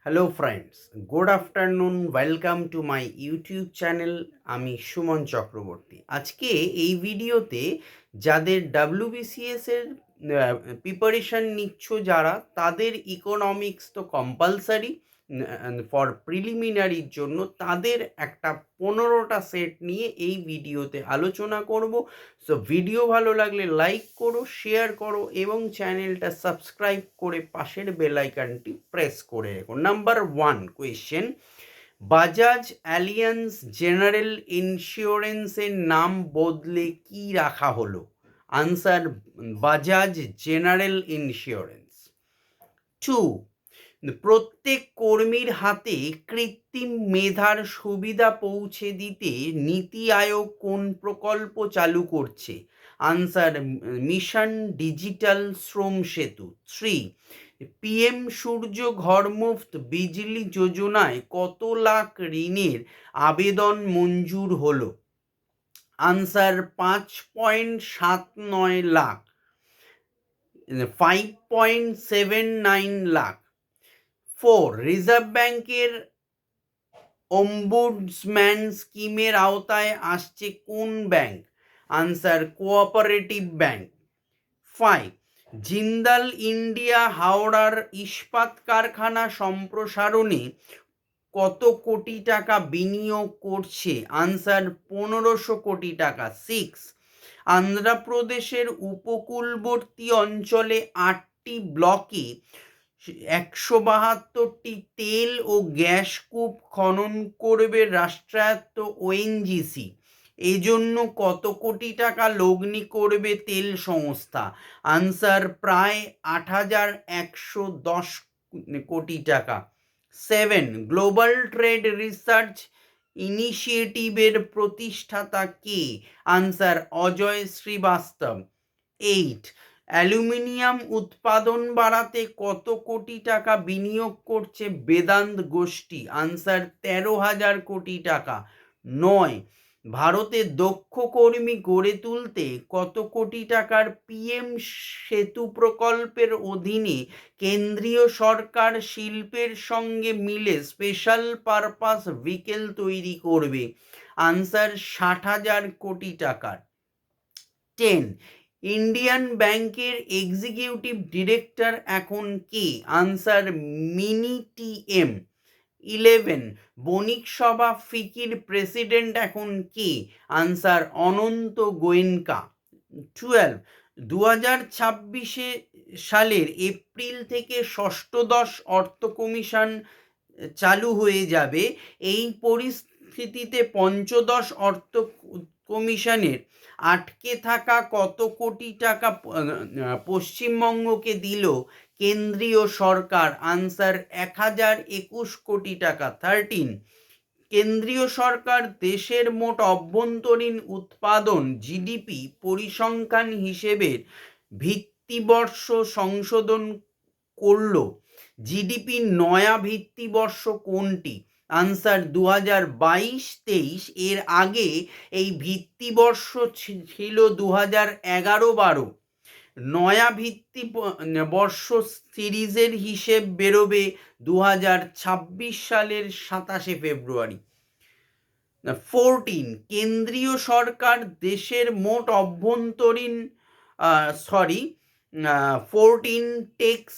Hello friends, good afternoon. Welcome to my YouTube channel. আমি সুমন চক্রবর্তী। আজকে এই ভিডিওতে যাদের ডাব্লিউবিসিএস এর প্রিপারেশন নিচ্ছ, যারা তাদের ইকোনমিক্স তো কম্পালসারি ফর প্রিলিমিনারির জন্য, তাদের একটা 15টা সেট নিয়ে এই ভিডিওতে আলোচনা করব। সো ভিডিও ভালো লাগলে লাইক করো, শেয়ার করো এবং চ্যানেলটা সাবস্ক্রাইব করে পাশের বেল আইকনটি প্রেস করে রেখো। Number 1 question: Bajaj Allianz General ইন্স্যুরেন্সের নাম বদলে কি রাখা হলো? Answer: Bajaj general insurance. 2, প্রত্যেক কর্মীর হাতে কৃত্রিম মেধার সুবিধা পৌঁছে দিতে নীতি আয়োগ কোন প্রকল্প চালু করছে? আনসার: মিশন ডিজিটাল শ্রম সেতু। 3, পিএম সূর্য ঘর মুফত বিজলি যোজনায় কত লাখ ঋণের আবেদন মঞ্জুর হলো? আনসার: 5.79 লাখ, 5.79 লাখ। 4, রিজার্ভ ব্যাংকের অম্বুডসম্যান স্কিমের আওতায় আসছে কোন bank? Answer: cooperative bank. 5, Jindal India হাওড়ার ইস্পাত কারখানা সম্প্রসারণে কত কোটি টাকা বিনিয়োগ করছে? আনসার: 1500 কোটি টাকা। 6, অন্ধ্রপ্রদেশের উপকূলবর্তী অঞ্চলে 8টি ব্লকে 172টি তেল ও গ্যাস কূপ খনন করবে রাষ্ট্রায়ত্ত ওএনজিসি। এজন্য কত কোটি টাকা লগ্নি করবে তেল সংস্থা? আনসার: প্রায় 8110 কোটি টাকা। 7, গ্লোবাল ট্রেড রিসার্চ ইনিশিয়েটিভের প্রতিষ্ঠাতা কে? আনসার: অজয় শ্রীবাস্তব। 8, অ্যালুমিনিয়াম উৎপাদন বাড়াতে কত কোটি টাকা বিনিয়োগ করছে বেদান্ত গোষ্ঠী? আনসার: 13,000 কোটি টাকা। 9, ভারতে দক্ষ কর্মী গড়ে তুলতে কত কোটি টাকার পিএম সেতু প্রকল্পের অধীনে কেন্দ্রীয় সরকার শিল্পের সঙ্গে মিলে স্পেশাল পারপাস ভেহিকল তৈরি করবে? আনসার: 60,000 কোটি টাকার। 10, ইন্ডিয়ান ব্যাংকের এক্সিকিউটিভ ডিরেক্টর এখন কে? Answer: Mini TM. 11, বণিক সভা ফিকির প্রেসিডেন্ট এখন কে? আনসার: অনন্ত গোয়েঙ্কা। 12, 2026 সালের এপ্রিল থেকে ষষ্ঠদশ অর্থ কমিশন চালু হয়ে যাবে। এই পরিস্থিতিতে পঞ্চদশ অর্থ কমিশনের আটকে থাকা কত কোটি টাকা পশ্চিমবঙ্গকে দিল কেন্দ্রীয় সরকার? আনসার: 1021 কোটি টাকা। 13, কেন্দ্রীয় সরকার দেশের মোট অভ্যন্তরীণ উৎপাদন জিডিপি পরিসংখ্যান হিসেবের ভিত্তিবর্ষ সংশোধন করল। জিডিপি নয়া ভিত্তিবর্ষ কোনটি? আনসার: 2022-23। এর আগে এই ভিত্তিবর্ষ ছিল 2011-12। নয়া ভিত্তি বর্ষ সিরিজের হিসেব বেরোবে 2026 সালের 27 ফেব্রুয়ারি। 14, কেন্দ্রীয় সরকার দেশের মোট অভ্যন্তরীণ 14 text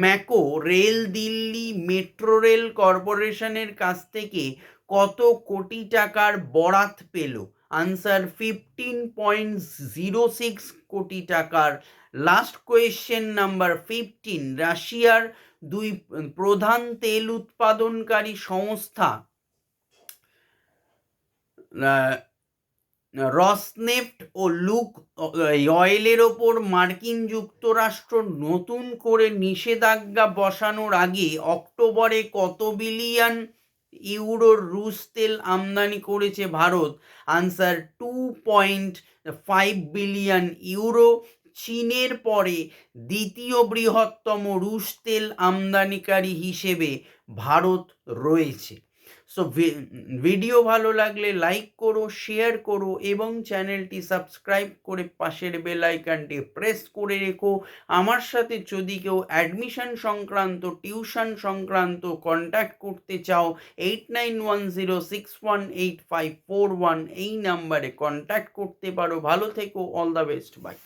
ম্যাকো rail Delhi metro rail কর্পোরেশনের কাছ থেকে কত কোটি টাকার বরাত পেল? আনসার: 15.06 কোটি টাকার। লাস্ট কোয়েশ্চেন নাম্বার 15, রাশিয়ার দুই প্রধান তেল উৎপাদনকারী সংস্থা রসনেফট ও লুক অয়েলের ওপর মার্কিন যুক্তরাষ্ট্র নতুন করে নিষেধাজ্ঞা বসানোর আগে অক্টোবরে কত বিলিয়ন ইউরোর রুশ তেল আমদানি করেছে ভারত? Answer: 2.5 billion euro. চীনের পরে দ্বিতীয় বৃহত্তম রুশ তেল আমদানিকারী হিসেবে ভারত রয়েছে। সো ভিডিও ভালো লাগলে লাইক করো, শেয়ার করো এবং চ্যানেলটি সাবস্ক্রাইব করে পাশের বেল আইকনটি প্রেস করে রেখো। আমার সাথে যদি কেউ অ্যাডমিশন সংক্রান্ত, টিউশন সংক্রান্ত কন্ট্যাক্ট করতে চাও 8910618541 এই নাম্বারে কন্ট্যাক্ট করতে পারো। ভালো থেকো, অল দ্য বেস্ট, বাই।